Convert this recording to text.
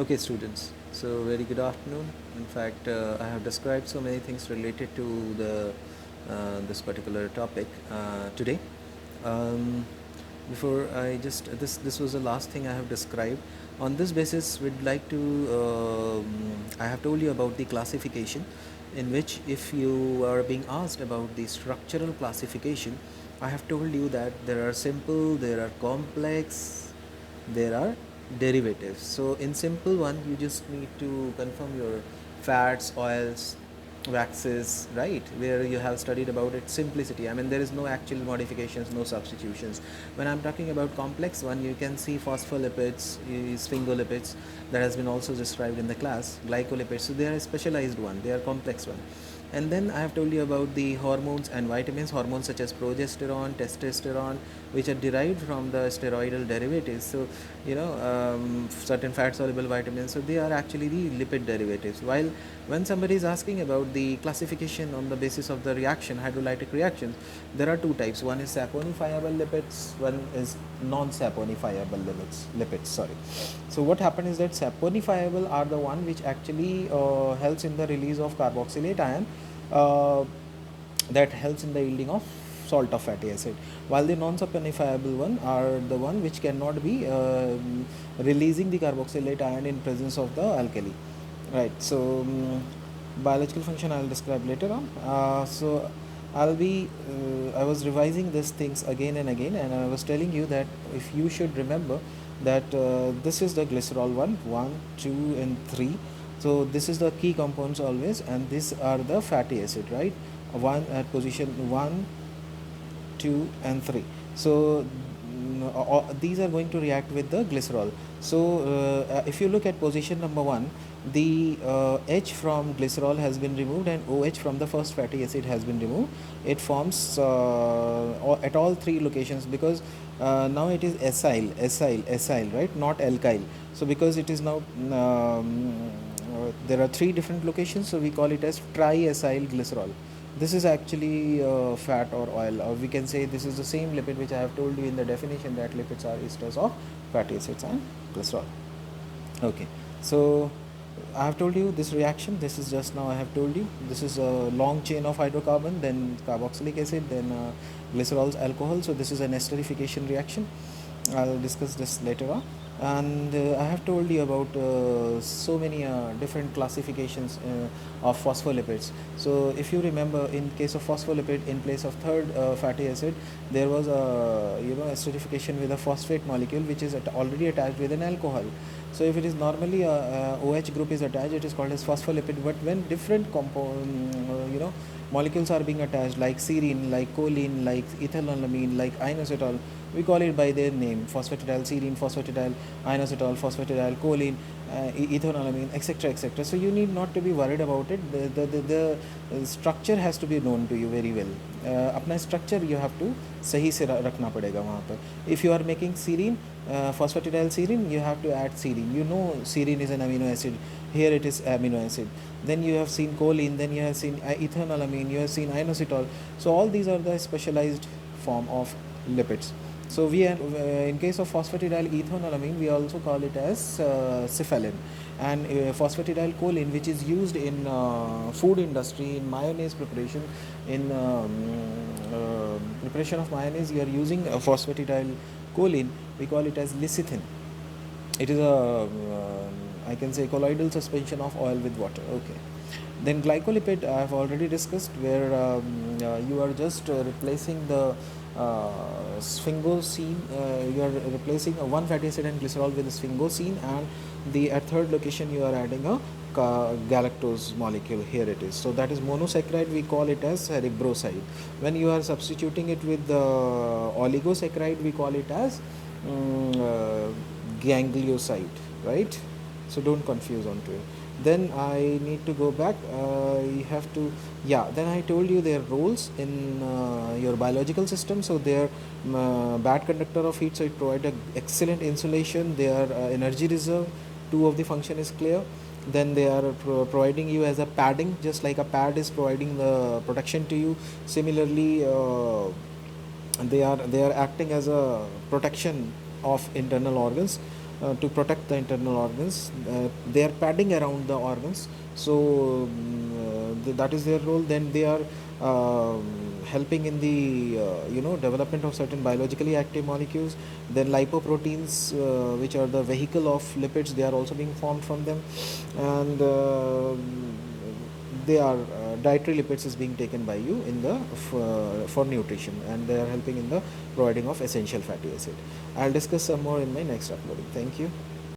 Okay, students. So very good afternoon. In fact, I have described so many things related to this particular topic today. Um, before I just this was the last thing I have described. On this basis, we'd like to. I have told you about the classification, in which if you are being asked about the structural classification, I have told you that there are simple, there are complex, there are derivatives. So in simple one, you just need to confirm your fats, oils, waxes, right, where you have studied about its simplicity. I mean, there is no actual modifications, no substitutions. When I'm talking about complex one, you can see phospholipids, sphingolipids, that has been also described in the class, glycolipids. So they are a specialized one, they are complex one. And then I have told you about the hormones and vitamins, hormones such as progesterone, testosterone, which are derived from the steroidal derivatives. So, certain fat soluble vitamins, so they are actually the lipid derivatives. While when somebody is asking about the classification on the basis of the reaction, hydrolytic reactions, there are two types. One is saponifiable lipids, one is non-saponifiable lipids. Sorry. So what happens is that saponifiable are the one which actually helps in the release of carboxylate ion, uh, that helps in the yielding of salt of fatty acid, while the non-saponifiable one are the one which cannot be releasing the carboxylate ion in presence of the alkali, right? So biological function I'll describe later on. I was revising these things again and again, and I was telling you that if you should remember that this is the glycerol one, 2 and 3. So this is the key compounds always, and these are the fatty acid, right? One at position 1, 2 and 3. So these are going to react with the glycerol. So if you look at position number 1, the H from glycerol has been removed and OH from the first fatty acid has been removed. It forms at all three locations, because now it is acyl, right, not alkyl. So because it is now there are three different locations, so we call it as triacyl glycerol. This is actually fat or oil, or we can say this is the same lipid which I have told you in the definition, that lipids are esters of fatty acids and glycerol. Okay, so I have told you this reaction. This is just now I have told you. This is a long chain of hydrocarbon, then carboxylic acid, then glycerol's alcohol. So this is an esterification reaction. I'll discuss this later on. And I have told you about so many different classifications of phospholipids. So if you remember, in case of phospholipid, in place of third fatty acid, there was a esterification with a phosphate molecule which is already attached with an alcohol. So if it is normally a OH group is attached, it is called as phospholipid. But when different molecules are being attached, like serine, like choline, like ethanolamine, like inositol, we call it by their name: phosphatidyl serine, phosphatidyl inositol, phosphatidyl choline, ethanolamine, etc., etc. So you need not to be worried about it. The structure has to be known to you very well. अपना structure you have to सही से रखना पड़ेगा वहाँ पर. If you are making serine, phosphatidyl serine, you have to add serine. You know serine is an amino acid. Here it is amino acid. Then you have seen choline. Then you have seen ethanolamine. You have seen inositol. So all these are the specialized form of lipids. So we are, in case of phosphatidyl ethanolamine, we also call it as cephalin, and phosphatidyl choline, which is used in food industry, in mayonnaise preparation. In preparation of mayonnaise, you are using phosphatidyl choline. We call it as lecithin. It is a I can say colloidal suspension of oil with water. Okay. Then glycolipid I have already discussed, where you are just replacing the sphingosine. You are replacing one fatty acid and glycerol with sphingosine, and the at third location you are adding a galactose molecule. Here it is. So that is monosaccharide. We call it as riboside. When you are substituting it with the oligosaccharide, we call it as ganglioside, right? So don't confuse onto it. Then I need to go back. You have to, yeah. Then I told you their roles in your biological system. So they are bad conductor of heat, so it provides excellent insulation. They are energy reserve. Two of the function is clear. Then they are providing you as a padding, just like a pad is providing the protection to you. Similarly, they are acting as a protection of internal organs. to protect the internal organs. They are padding around the organs, so that is their role. Then they are helping in the development of certain biologically active molecules. Then lipoproteins, which are the vehicle of lipids, they are also being formed from them. And they are dietary lipids is being taken by you in the for nutrition, and they are helping in the providing of essential fatty acid. I'll discuss some more in my next uploading. Thank you.